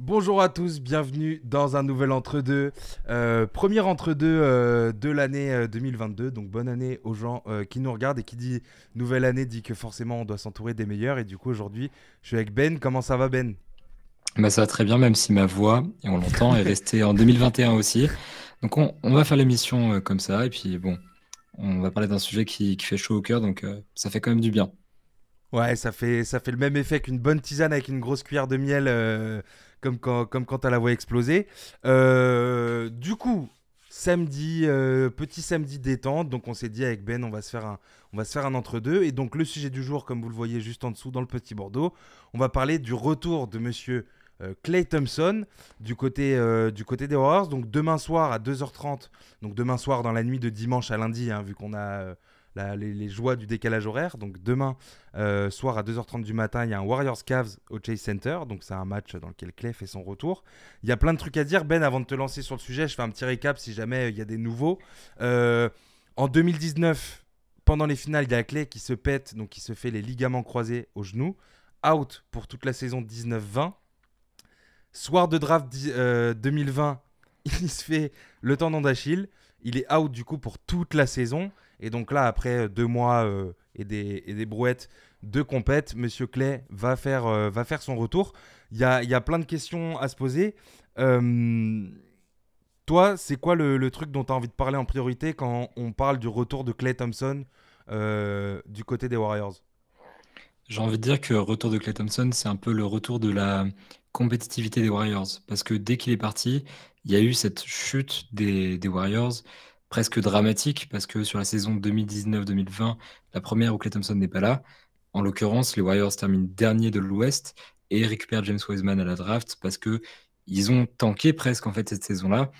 Bonjour à tous, bienvenue dans un nouvel entre-deux. Premier entre-deux de l'année 2022. Donc bonne année aux gens qui nous regardent. Et qui dit nouvelle année dit que forcément on doit s'entourer des meilleurs. Et du coup aujourd'hui je suis avec Ben. Comment ça va Ben? Bah, ça va très bien, même si ma voix, et on l'entend, est restée en 2021 aussi. Donc on va faire l'émission comme ça, et puis bon, on va parler d'un sujet qui fait chaud au cœur, donc ça fait quand même du bien. Ouais, ça fait le même effet qu'une bonne tisane avec une grosse cuillère de miel, comme quand t'as la voix explosée. Du coup, samedi, petit samedi détente. Donc on s'est dit avec Ben, on va se faire un entre-deux. Et donc le sujet du jour, comme vous le voyez juste en dessous dans le petit Bordeaux, on va parler du retour de monsieur Clay Thompson du côté des Warriors. Donc demain soir à 2h30, donc demain soir dans la nuit de dimanche à lundi, hein, vu qu'on a les joies du décalage horaire. Donc demain soir à 2h30 du matin, il y a un Warriors Cavs au Chase Center. Donc c'est un match dans lequel Clay fait son retour. Il y a plein de trucs à dire. Ben, avant de te lancer sur le sujet, je fais un petit récap si jamais il y a des nouveaux. Euh, En 2019, pendant les finales, il y a Clay qui se pète, donc qui se fait les ligaments croisés au genou. Out pour toute la saison 19-20. Soir de draft 2020, il se fait le tendon d'Achille. Il est out du coup pour toute la saison. Et donc là, après 2 mois et des brouettes de compète, Monsieur Clay va faire son retour. Il y a plein de questions à se poser. Euh, Toi, c'est quoi le truc dont tu as envie de parler en priorité quand on parle du retour de Clay Thompson du côté des Warriors? J'ai envie de dire que retour de Klay Thompson, c'est un peu le retour de la compétitivité des Warriors, parce que dès qu'il est parti, il y a eu cette chute des Warriors, presque dramatique, parce que sur la saison 2019-2020, la première où Klay Thompson n'est pas là, en l'occurrence, les Warriors terminent dernier de l'Ouest et récupèrent James Wiseman à la draft parce que ils ont tanké presque en fait cette saison-là.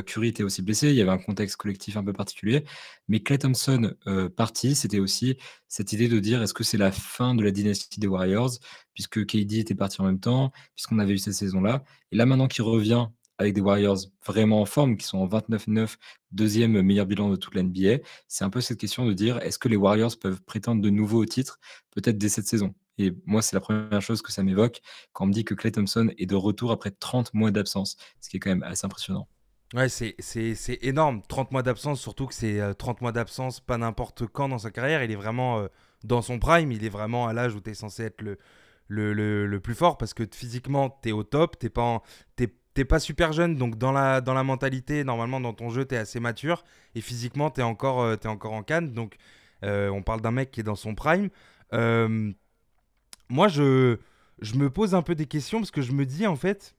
Curry était aussi blessé, il y avait un contexte collectif un peu particulier, mais Klay Thompson parti, c'était aussi cette idée de dire est-ce que c'est la fin de la dynastie des Warriors, puisque KD était parti en même temps, puisqu'on avait eu cette saison-là, et là maintenant qu'il revient avec des Warriors vraiment en forme, qui sont en 29-9, deuxième meilleur bilan de toute la NBA, c'est un peu cette question de dire est-ce que les Warriors peuvent prétendre de nouveau au titre, peut-être dès cette saison. Et moi, c'est la première chose que ça m'évoque quand on me dit que Klay Thompson est de retour après 30 mois d'absence, ce qui est quand même assez impressionnant. Ouais, c'est énorme. 30 mois d'absence, surtout que c'est 30 mois d'absence pas n'importe quand dans sa carrière. Il est vraiment dans son prime. Il est vraiment à l'âge où tu es censé être le plus fort parce que physiquement, tu es au top. T'es pas super jeune. Donc, dans la mentalité, normalement, dans ton jeu, tu es assez mature. Et physiquement, t'es encore en canne. Donc, on parle d'un mec qui est dans son prime. Euh, Moi, je me pose un peu des questions parce que je me dis, en fait.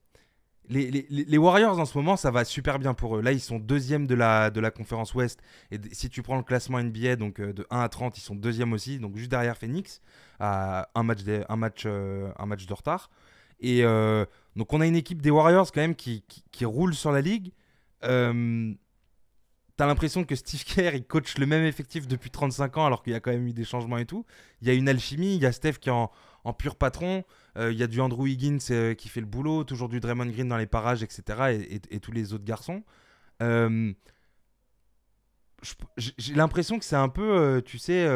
Les Warriors en ce moment, ça va super bien pour eux. Là, ils sont deuxième de la conférence Ouest. Et si tu prends le classement NBA, donc de 1 à 30, ils sont deuxième aussi, donc juste derrière Phoenix, à un match de retard. Et donc, on a une équipe des Warriors quand même qui roule sur la ligue. Euh, T'as l'impression que Steve Kerr, il coach le même effectif depuis 35 ans, alors qu'il y a quand même eu des changements et tout. Il y a une alchimie, il y a Steph qui est en pur patron, il y a du Andrew Higgins qui fait le boulot, toujours du Draymond Green dans les parages, etc. Et tous les autres garçons. Euh, j'ai l'impression que c'est un peu, tu sais,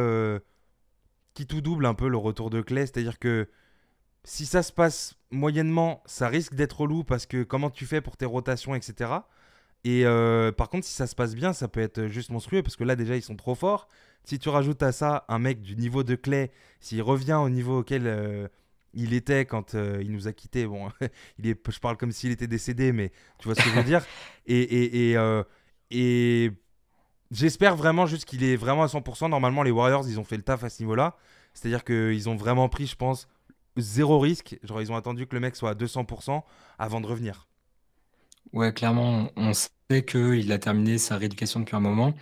qui tout double un peu le retour de Clay. C'est-à-dire que si ça se passe moyennement, ça risque d'être relou parce que comment tu fais pour tes rotations, etc. Et par contre, si ça se passe bien, ça peut être juste monstrueux parce que là, déjà, ils sont trop forts. Si tu rajoutes à ça un mec du niveau de Clay, s'il revient au niveau auquel il était quand il nous a quittés, bon, je parle comme s'il était décédé, mais tu vois ce que je veux dire. Et j'espère vraiment juste qu'il est vraiment à 100%. Normalement, les Warriors, ils ont fait le taf à ce niveau-là. C'est-à-dire qu'ils ont vraiment pris, je pense, zéro risque. Genre, ils ont attendu que le mec soit à 200% avant de revenir. Ouais, clairement, on sait qu'il a terminé sa rééducation depuis un moment,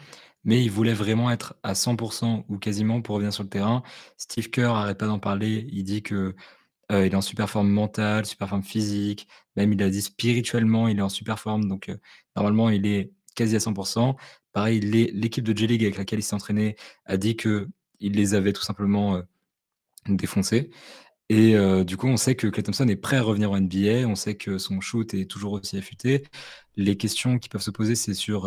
mais il voulait vraiment être à 100% ou quasiment pour revenir sur le terrain. Steve Kerr arrête pas d'en parler. Il dit que il est en super forme mentale, super forme physique, même il a dit spirituellement, il est en super forme. Donc, normalement, il est quasi à 100%. Pareil, l'équipe de J-League avec laquelle il s'est entraîné a dit que il les avait tout simplement défoncés. Et du coup, on sait que Klay Thompson est prêt à revenir en NBA. On sait que son shoot est toujours aussi affûté. Les questions qui peuvent se poser, c'est sur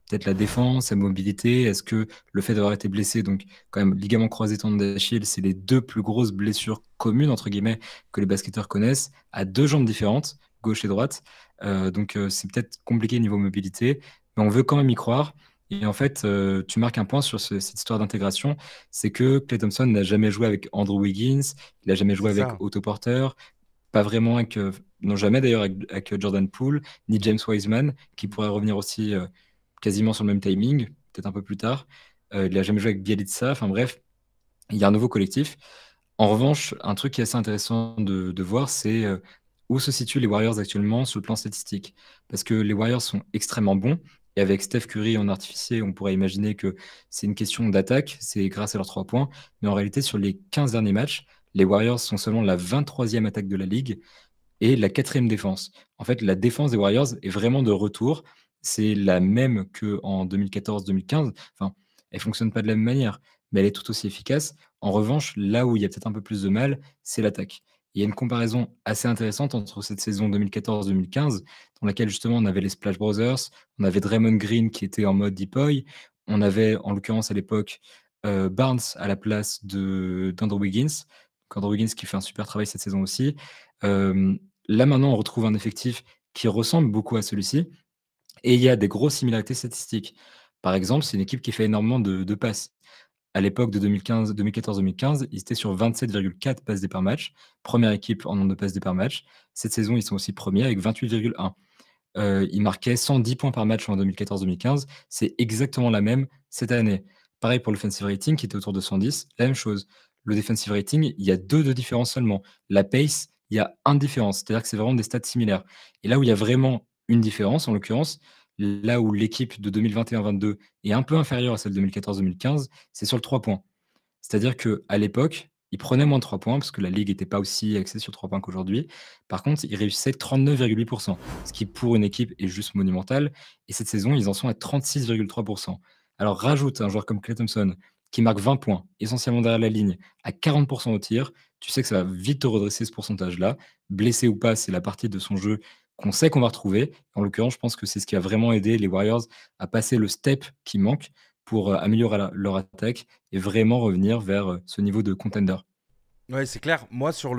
peut-être la défense, sa mobilité. Est-ce que le fait d'avoir été blessé, donc quand même ligament croisé, tendon d'Achille, c'est les deux plus grosses blessures communes entre guillemets que les basketteurs connaissent, à deux jambes différentes. gauche et droite. Donc c'est peut-être compliqué niveau mobilité, mais on veut quand même y croire. Et en fait, tu marques un point sur cette histoire d'intégration, c'est que Klay Thompson n'a jamais joué avec Andrew Wiggins, il n'a jamais C'est joué avec ça. Otto Porter, pas vraiment avec, non jamais d'ailleurs avec Jordan Poole, ni James Wiseman, qui pourrait revenir aussi quasiment sur le même timing, peut-être un peu plus tard. Il n'a jamais joué avec Bielitsa, enfin bref, il y a un nouveau collectif. En revanche, un truc qui est assez intéressant de voir, c'est où se situent les Warriors actuellement sur le plan statistique. Parce que les Warriors sont extrêmement bons, et avec Steph Curry en artificier, on pourrait imaginer que c'est une question d'attaque, c'est grâce à leurs 3 points. Mais en réalité, sur les 15 derniers matchs, les Warriors sont seulement la 23e attaque de la ligue et la 4e défense. En fait, la défense des Warriors est vraiment de retour. C'est la même qu'en 2014-2015. Enfin, elle fonctionne pas de la même manière, mais elle est tout aussi efficace. En revanche, là où il y a peut-être un peu plus de mal, c'est l'attaque. Il y a une comparaison assez intéressante entre cette saison 2014-2015, dans laquelle justement on avait les Splash Brothers, on avait Draymond Green qui était en mode Depoy, on avait en l'occurrence à l'époque Barnes à la place d'Andrew Wiggins. Andrew Wiggins qui fait un super travail cette saison aussi. Euh, Là, maintenant, on retrouve un effectif qui ressemble beaucoup à celui-ci et il y a des grosses similarités statistiques. Par exemple, c'est une équipe qui fait énormément de passes. À l'époque de 2014-2015, ils étaient sur 27,4 passes D par match, première équipe en nombre de passes D par match. Cette saison, ils sont aussi premiers avec 28,1. Ils marquaient 110 points par match en 2014-2015. C'est exactement la même cette année. Pareil pour le defensive rating qui était autour de 110, la même chose. Le defensive rating, il y a 2 de différence seulement. La pace, il y a 1 de différence. C'est-à-dire que c'est vraiment des stats similaires. Et là où il y a vraiment une différence, en l'occurrence, là où l'équipe de 2021-22 est un peu inférieure à celle de 2014-2015, c'est sur le 3 points. C'est-à-dire qu'à l'époque, ils prenaient moins de 3 points parce que la ligue n'était pas aussi axée sur 3 points qu'aujourd'hui. Par contre, ils réussissaient 39,8%, ce qui pour une équipe est juste monumental. Et cette saison, ils en sont à 36,3%. Alors rajoute un joueur comme Klay Thompson qui marque 20 points, essentiellement derrière la ligne, à 40% au tir, tu sais que ça va vite te redresser ce pourcentage-là. Blessé ou pas, c'est la partie de son jeu qu'on sait qu'on va retrouver. En l'occurrence, je pense que c'est ce qui a vraiment aidé les Warriors à passer le step qui manque pour améliorer leur attaque et vraiment revenir vers ce niveau de contender. Ouais, c'est clair. Moi, sur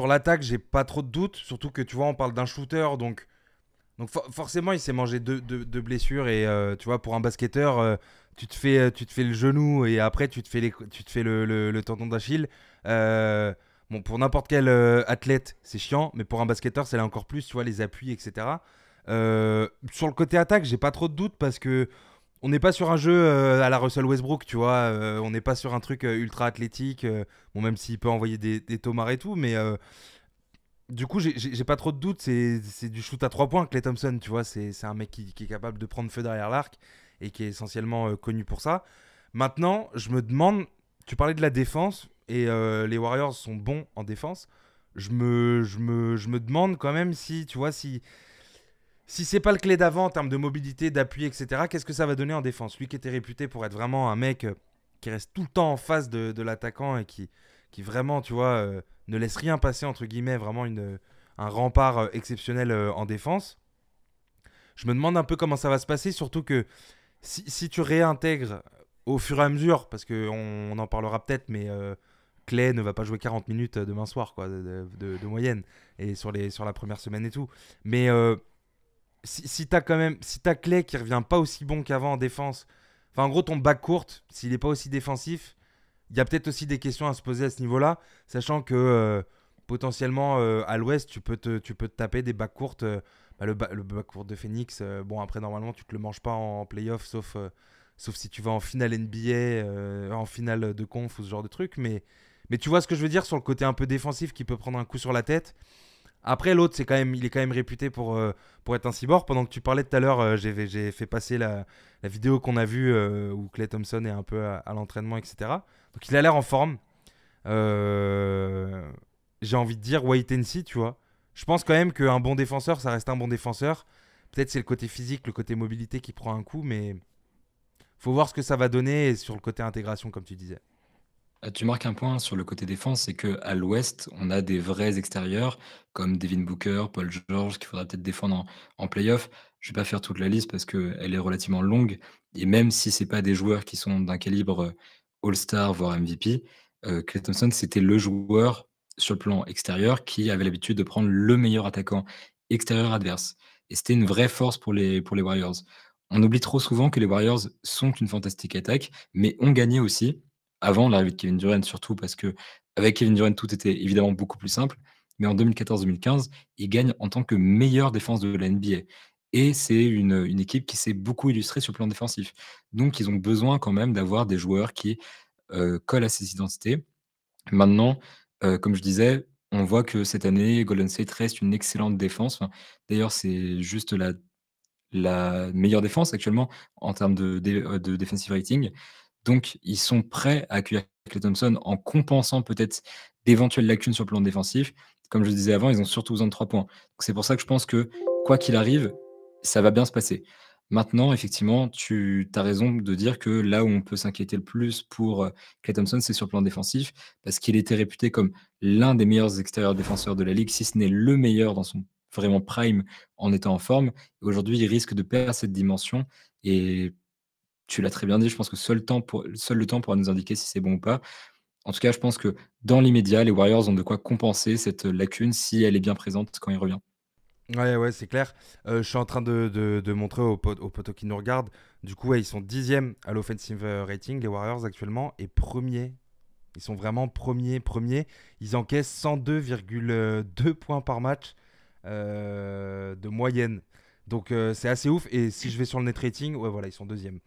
l'attaque, j'ai pas trop de doutes. Surtout que tu vois, on parle d'un shooter, donc forcément, il s'est mangé deux blessures et tu vois, pour un basketteur, tu te fais le genou et après tu te fais le tendon d'Achille. Bon, pour n'importe quel athlète, c'est chiant, mais pour un basketteur, c'est là encore plus, tu vois, les appuis, etc. Sur le côté attaque, j'ai pas trop de doutes parce que on n'est pas sur un jeu à la Russell Westbrook, tu vois. On n'est pas sur un truc ultra athlétique. Bon, même s'il peut envoyer des tomards et tout, mais du coup, j'ai pas trop de doutes. C'est du shoot à 3 points, Klay Thompson, tu vois. C'est un mec qui est capable de prendre feu derrière l'arc et qui est essentiellement connu pour ça. Maintenant, je me demande, tu parlais de la défense et les Warriors sont bons en défense. Je me demande quand même si, tu vois, si c'est pas le clé d'avant en termes de mobilité, d'appui, etc., qu'est-ce que ça va donner en défense? Lui qui était réputé pour être vraiment un mec qui reste tout le temps en face de l'attaquant et qui vraiment, tu vois, ne laisse rien passer, entre guillemets, vraiment un rempart exceptionnel en défense. Je me demande un peu comment ça va se passer, surtout que si tu réintègres au fur et à mesure, parce qu'on en parlera peut-être, mais Clay ne va pas jouer 40 minutes demain soir, quoi, de moyenne, et sur la première semaine et tout. Mais si t'as quand même, si t'as Clay qui revient pas aussi bon qu'avant en défense, enfin en gros ton back court, s'il est pas aussi défensif, il y a peut-être aussi des questions à se poser à ce niveau-là, sachant que potentiellement à l'ouest tu peux te taper des back courts, le back court de Phoenix, bon après normalement tu te le manges pas en playoff sauf si tu vas en finale NBA, en finale de conf ou ce genre de truc, mais tu vois ce que je veux dire sur le côté un peu défensif qui peut prendre un coup sur la tête. Après, l'autre, il est quand même réputé pour être un cyborg. Pendant que tu parlais tout à l'heure, j'ai fait passer la vidéo qu'on a vue où Klay Thompson est un peu à l'entraînement, etc. Donc, il a l'air en forme. Euh, j'ai envie de dire wait and see, tu vois. Je pense quand même qu'un bon défenseur, ça reste un bon défenseur. Peut-être c'est le côté physique, le côté mobilité qui prend un coup, mais faut voir ce que ça va donner sur le côté intégration, comme tu disais. Tu marques un point sur le côté défense, c'est que à l'ouest, on a des vrais extérieurs comme Devin Booker, Paul George, qu'il faudra peut-être défendre en playoff. Je vais pas faire toute la liste parce qu'elle est relativement longue. Et même si c'est pas des joueurs qui sont d'un calibre All-Star, voire MVP, Klay Thompson, c'était le joueur sur le plan extérieur, qui avait l'habitude de prendre le meilleur attaquant extérieur adverse et c'était une vraie force pour les Warriors. On oublie trop souvent que les Warriors sont une fantastique attaque, mais ont gagné aussi, avant l'arrivée de Kevin Durant surtout parce qu'avec Kevin Durant, tout était évidemment beaucoup plus simple, mais en 2014-2015, ils gagnent en tant que meilleure défense de la NBA et c'est une équipe qui s'est beaucoup illustrée sur le plan défensif. Donc ils ont besoin quand même d'avoir des joueurs qui, collent à ces identités. Maintenant, comme je disais, on voit que cette année, Golden State reste une excellente défense. Enfin, d'ailleurs, c'est juste la meilleure défense actuellement en termes de defensive rating. Donc ils sont prêts à accueillir Klay Thompson en compensant peut-être d'éventuelles lacunes sur le plan défensif. Comme je le disais avant, ils ont surtout besoin de 3 points. Donc c'est pour ça que je pense que, quoi qu'il arrive, ça va bien se passer. Maintenant, effectivement, tu as raison de dire que là où on peut s'inquiéter le plus pour, Klay Thompson, c'est sur le plan défensif, parce qu'il était réputé comme l'un des meilleurs extérieurs défenseurs de la ligue, si ce n'est le meilleur dans son vraiment prime en étant en forme. Aujourd'hui, il risque de perdre cette dimension et tu l'as très bien dit, je pense que seul le temps pourra nous indiquer si c'est bon ou pas. En tout cas, je pense que dans l'immédiat, les Warriors ont de quoi compenser cette lacune si elle est bien présente quand il revient. Ouais, ouais, c'est clair. Je suis en train de montrer aux potos qui nous regardent. Du coup, ouais, ils sont dixième à l'offensive rating, les Warriors actuellement, et premier. Ils sont vraiment premiers. Ils encaissent 102,2 points par match de moyenne. Donc, c'est assez ouf. Et si je vais sur le net rating, ouais, voilà, ils sont deuxième.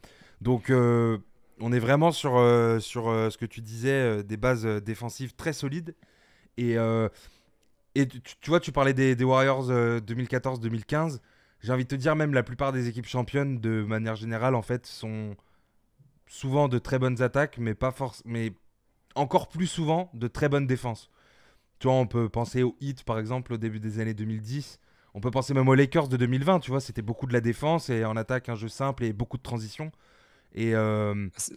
Donc, on est vraiment sur ce que tu disais, des bases défensives très solides. Et, tu vois, tu parlais des Warriors 2014-2015. J'ai envie de te dire, même la plupart des équipes championnes, de manière générale, en fait, sont souvent de très bonnes attaques, mais pas mais encore plus souvent de très bonnes défenses. Tu vois, on peut penser au Heat, par exemple, au début des années 2010. On peut penser même aux Lakers de 2020, tu vois, c'était beaucoup de la défense et en attaque un jeu simple et beaucoup de transition. Et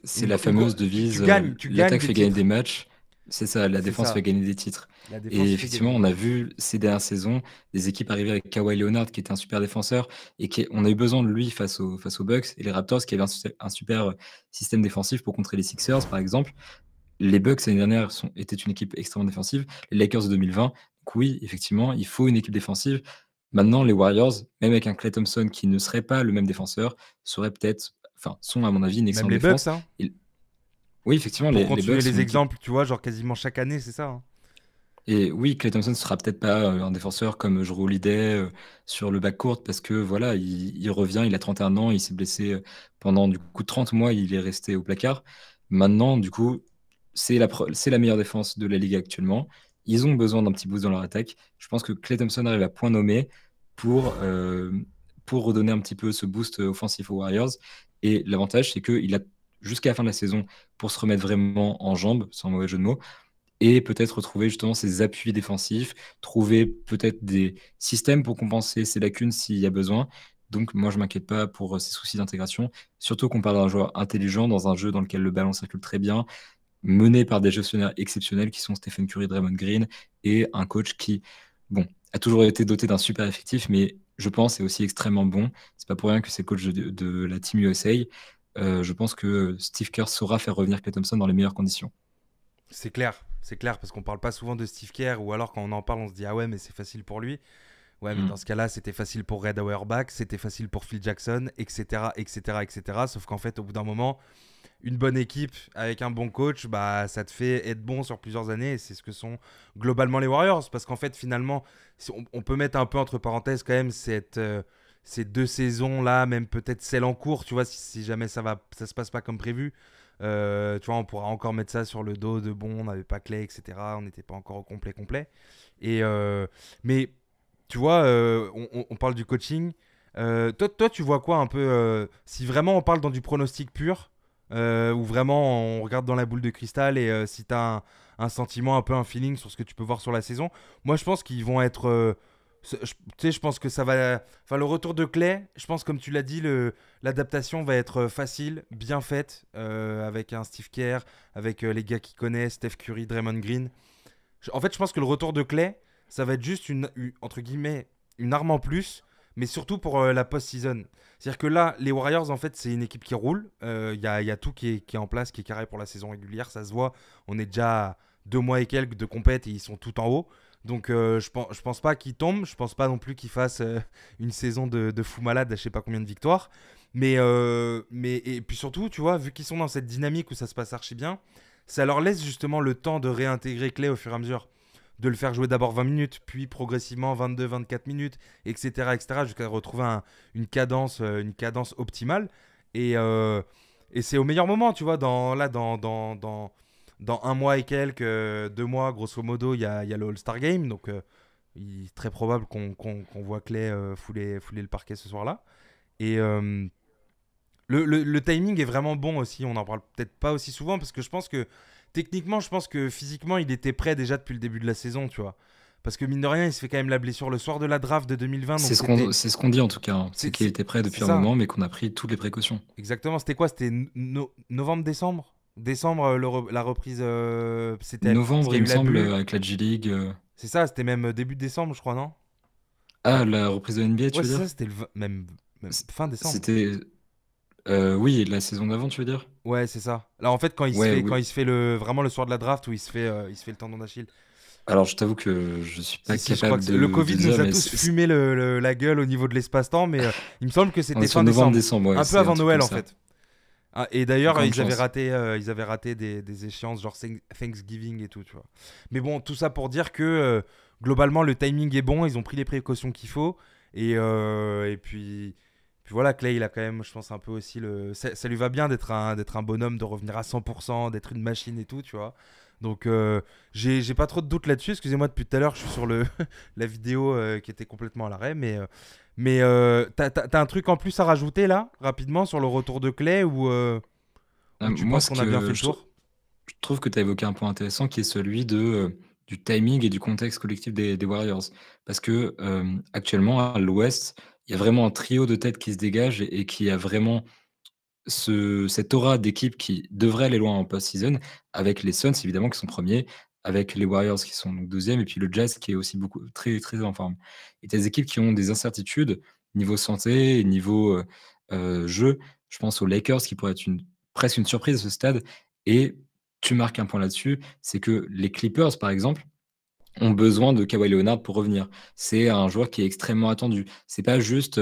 C'est la fameuse devise, tu gagnes l'attaque des fait gagner des titres. matchs. C'est ça, la C'est défense fait ça. gagner des titres. La défense Et fait gagner effectivement, des on a titres. vu ces dernières saisons des équipes arriver avec Kawhi Leonard qui était un super défenseur et on a eu besoin de lui face aux Bucks et les Raptors qui avaient un super système défensif pour contrer les Sixers, par exemple. Les Bucks l'année dernière étaient une équipe extrêmement défensive. Les Lakers de 2020, donc oui, effectivement, il faut une équipe défensive. Maintenant, les Warriors, même avec un Klay Thompson qui ne serait pas le même défenseur, sont à mon avis une Même excellente les Bucks, défense. hein. Et oui, effectivement, Pour les continuer Bucks sont les une équipe. exemples, tu vois, genre quasiment chaque année, c'est ça, hein. Et oui, Klay Thompson ne sera peut-être pas un défenseur comme Jrue Holiday sur le backcourt parce que voilà, il revient, il a 31 ans, il s'est blessé pendant du coup 30 mois, il est resté au placard. Maintenant, du coup, c'est la meilleure défense de la ligue actuellement. Ils ont besoin d'un petit boost dans leur attaque. Je pense que Klay Thompson arrive à point nommé pour, euh, pour redonner un petit peu ce boost offensif aux Warriors. Et l'avantage, c'est qu'il a jusqu'à la fin de la saison pour se remettre vraiment en jambes, sans mauvais jeu de mots et peut-être retrouver justement ses appuis défensifs, trouver peut-être des systèmes pour compenser ses lacunes s'il y a besoin. Donc moi, je m'inquiète pas pour ses soucis d'intégration, surtout qu'on parle d'un joueur intelligent dans un jeu dans lequel le ballon circule très bien, mené par des gestionnaires exceptionnels qui sont Stephen Curry, Draymond Green, et un coach qui, bon, a toujours été doté d'un super effectif, mais je pense est aussi extrêmement bon. C'est pas pour rien que c'est coach de la Team USA. Je pense que Steve Kerr saura faire revenir Klay Thompson dans les meilleures conditions. C'est clair, parce qu'on parle pas souvent de Steve Kerr, ou alors quand on en parle, on se dit ah ouais, mais c'est facile pour lui. Ouais, mais dans Mm. ce cas-là, c'était facile pour Red Auerbach, c'était facile pour Phil Jackson, etc., etc., etc. Sauf qu'en fait, au bout d'un moment, une bonne équipe avec un bon coach, bah, ça te fait être bon sur plusieurs années. Et c'est ce que sont globalement les Warriors. Parce qu'en fait, finalement, on peut mettre un peu entre parenthèses quand même ces deux saisons-là, même peut-être celle en cours, tu vois, si jamais ça se passe pas comme prévu. Tu vois, on pourra encore mettre ça sur le dos de bon, on n'avait pas clé, etc. On n'était pas encore au complet. Et, mais tu vois, on parle du coaching. Toi, tu vois quoi un peu si vraiment on parle dans du pronostic pur, ou vraiment on regarde dans la boule de cristal et si tu as un sentiment, un peu un feeling sur ce que tu peux voir sur la saison. Moi, je pense qu'ils vont être. Tu sais, je pense que ça va. Enfin, le retour de Clay, je pense, comme tu l'as dit, l'adaptation va être facile, bien faite, avec un Steve Kerr, avec les gars qui connaissent, Steph Curry, Draymond Green. En fait, je pense que le retour de Clay, ça va être juste entre guillemets, une arme en plus, mais surtout pour la post-season. C'est-à-dire que là, les Warriors, en fait, c'est une équipe qui roule. Il y a tout qui est en place, qui est carré pour la saison régulière, ça se voit. On est déjà 2 mois et quelques de compète et ils sont tout en haut. Donc je pense pas qu'ils tombent. Je pense pas non plus qu'ils fassent une saison de fou malade à je sais pas combien de victoires. Mais et puis surtout, tu vois, vu qu'ils sont dans cette dynamique où ça se passe archi bien, ça leur laisse justement le temps de réintégrer Clay au fur et à mesure. De le faire jouer d'abord 20 minutes, puis progressivement 22, 24 minutes, etc. jusqu'à retrouver une cadence optimale. Et, euh, et c'est au meilleur moment, tu vois, dans 1 mois et quelques, 2 mois, grosso modo, il y a le All-Star Game. Donc, il est très probable qu'on voit Clay fouler le parquet ce soir-là. Et le timing est vraiment bon aussi. On n'en parle peut-être pas aussi souvent parce que techniquement, je pense que physiquement, il était prêt déjà depuis le début de la saison, tu vois. Parce que mine de rien, il se fait quand même la blessure le soir de la draft de 2020. Donc C'est ce qu'on dit en tout cas, hein. C'est qu'il était prêt c'est depuis un ça. moment, mais qu'on a pris toutes les précautions. Exactement. C'était quoi? C'était novembre-décembre? Décembre, la reprise, c'était parce Novembre, qu'il y il a me eu la semble, bulle. avec la G-League. C'est ça, c'était même début décembre, je crois, non? Ah, la reprise de NBA, Ouais, tu veux c'est ça, dire? c'était même C- fin décembre. C'était. Oui, la saison d'avant, tu veux dire? Ouais, c'est ça. Là, en fait, Ouais, quand oui. il se fait vraiment le soir de la draft où il se fait le tendon d'Achille. Alors, je t'avoue que je suis pas Si, je crois capable que le de Covid dire, nous a mais tous fumé la gueule au niveau de l'espace-temps, mais il me semble que on est c'était sur fin décembre. novembre-décembre, ouais, Un peu c'est un avant truc comme Noël, en ça. fait. Ah, et d'ailleurs, Grande chance. ils avaient raté des échéances genre Thanksgiving et tout, tu vois. Mais bon, tout ça pour dire que globalement, le timing est bon, ils ont pris les précautions qu'il faut. Et puis voilà, Clay, il a quand même, je pense, un peu aussi ça lui va bien d'être un bonhomme, de revenir à 100%, d'être une machine et tout, tu vois. Donc, j'ai pas trop de doutes là-dessus. Excusez-moi, depuis tout à l'heure, je suis sur la vidéo qui était complètement à l'arrêt. Mais t'as un truc en plus à rajouter là, rapidement, sur le retour de Clay ou tu Moi, penses qu'on a bien fait le tour? je trouve que tu as évoqué un point intéressant qui est celui du timing et du contexte collectif des Warriors. Parce que actuellement, à l'Ouest, il y a vraiment un trio de têtes qui se dégage et qui a vraiment cette aura d'équipe qui devrait aller loin en post-season, avec les Suns évidemment qui sont premiers, avec les Warriors qui sont donc 2e et puis le Jazz qui est aussi beaucoup très, très en forme. Et tu as des équipes qui ont des incertitudes niveau santé, niveau, jeu. Je pense aux Lakers qui pourraient être presque une surprise à ce stade et tu marques un point là-dessus, c'est que les Clippers, par exemple, ont besoin de Kawhi Leonard pour revenir. C'est un joueur qui est extrêmement attendu. C'est pas juste,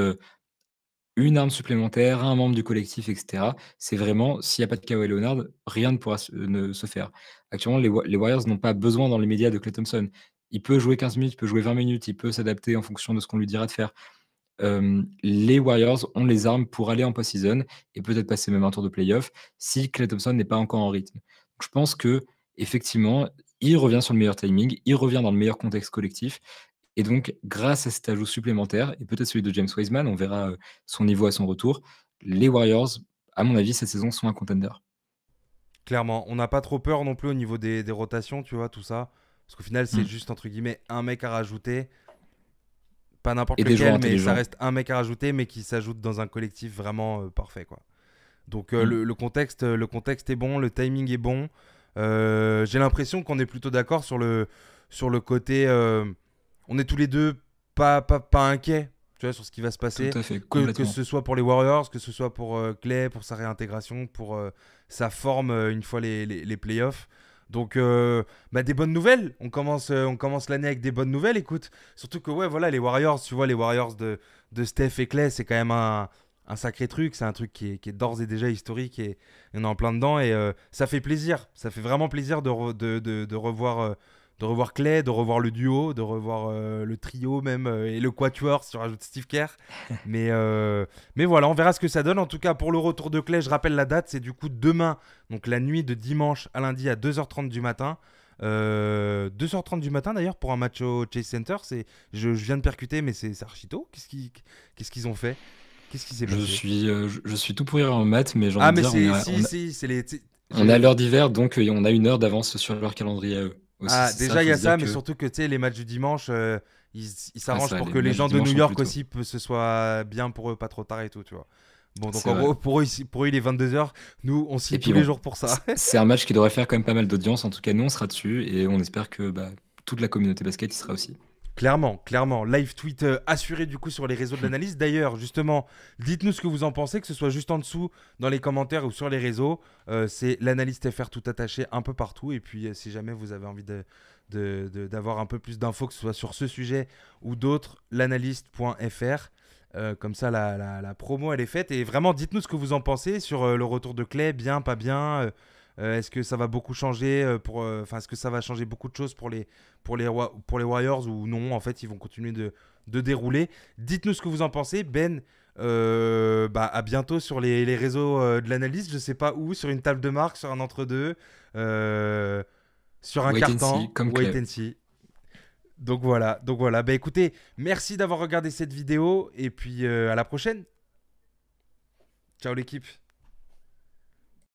une arme supplémentaire, un membre du collectif et cetera. C'est vraiment s'il y a pas de Kawhi Leonard, rien ne pourra se faire. Actuellement, les Warriors n'ont pas besoin dans les médias de Klay Thompson. Il peut jouer 15 minutes, il peut jouer 20 minutes, il peut s'adapter en fonction de ce qu'on lui dira de faire. Les Warriors ont les armes pour aller en post-season et peut-être passer même un tour de play-off si Klay Thompson n'est pas encore en rythme. Donc je pense qu'effectivement, il revient sur le meilleur timing, il revient dans le meilleur contexte collectif et donc grâce à cet ajout supplémentaire et peut-être celui de James Wiseman, on verra, son niveau à son retour, les Warriors, à mon avis, cette saison sont un contender. Clairement, on n'a pas trop peur non plus au niveau des rotations, tu vois, tout ça. Parce qu'au final, c'est Mmh. juste entre guillemets un mec à rajouter. Pas n'importe Et des joueurs lequel, mais ça intelligents. reste un mec à rajouter, mais qui s'ajoute dans un collectif vraiment parfait, quoi. Donc Mmh. le contexte est bon, le timing est bon. J'ai l'impression qu'on est plutôt d'accord sur le côté. On est tous les deux pas inquiets, tu vois, sur ce qui va se Tout passer. à fait, Que complètement. ce soit pour les Warriors, que ce soit pour Clay, pour sa réintégration, pour sa forme une fois les playoffs. Donc, des bonnes nouvelles. On commence l'année avec des bonnes nouvelles, écoute. Surtout que, ouais, voilà, les Warriors, tu vois, les Warriors de Steph et Clay, c'est quand même un sacré truc. C'est un truc qui est d'ores et déjà historique et on est en plein dedans. Et ça fait plaisir. Ça fait vraiment plaisir de revoir Clay, de revoir le duo, de revoir le trio même et le quatuor si tu rajoutes Steve Kerr. Mais voilà, on verra ce que ça donne. En tout cas, pour le retour de Clay, je rappelle la date, c'est du coup demain, donc la nuit de dimanche à lundi à 2h30 du matin. 2h30 du matin d'ailleurs pour un match au Chase Center. Je viens de percuter, mais c'est archi tôt. Qu'est-ce qu'ils ont fait? Qu'est-ce qui s'est passé? Je suis tout pourri en maths, mais j'ai envie Ah, de mais dire, c'est. Si, si, c'est les. on est à l'heure d'hiver, donc on a 1 heure d'avance sur leur calendrier à eux. Aussi, Ah, c'est ça, déjà, il faut y a se dire ça, mais que surtout que tu sais, les matchs du dimanche, ils ah s'arrangent ça, pour les que les matchs du gens de New dimanche sont York plus tôt. aussi ce soit bien pour eux, pas trop tard et tout, tu vois. Bon, donc C'est en vrai. gros, pour eux, il est 22h. Nous, on Et signe puis tous les bon, jours pour ça. c'est un match qui devrait faire quand même pas mal d'audience. En tout cas, nous, on sera dessus et on espère que toute la communauté basket y sera aussi. Clairement, clairement. Live tweet assuré du coup sur les réseaux de l'analyse. D'ailleurs, justement, dites-nous ce que vous en pensez, que ce soit juste en dessous dans les commentaires ou sur les réseaux. C'est l'analyste FR tout attaché un peu partout. Et puis, si jamais vous avez envie d'avoir un peu plus d'infos, que ce soit sur ce sujet ou d'autres, l'analyste.fr. Comme ça, la promo, elle est faite. Et vraiment, dites-nous ce que vous en pensez sur le retour de Clay, bien, pas bien. Est-ce que ça va beaucoup changer est-ce que ça va changer beaucoup de choses pour les Warriors ou non? En fait, ils vont continuer de dérouler. Dites-nous ce que vous en pensez. Ben, à bientôt sur les réseaux de l'analyse. Je sais pas où, sur une table de marque, sur un entre-deux, sur un Wait and see, carton. comme Wait Clay. and see. Donc voilà, donc voilà. Bah écoutez, merci d'avoir regardé cette vidéo et puis à la prochaine. Ciao l'équipe.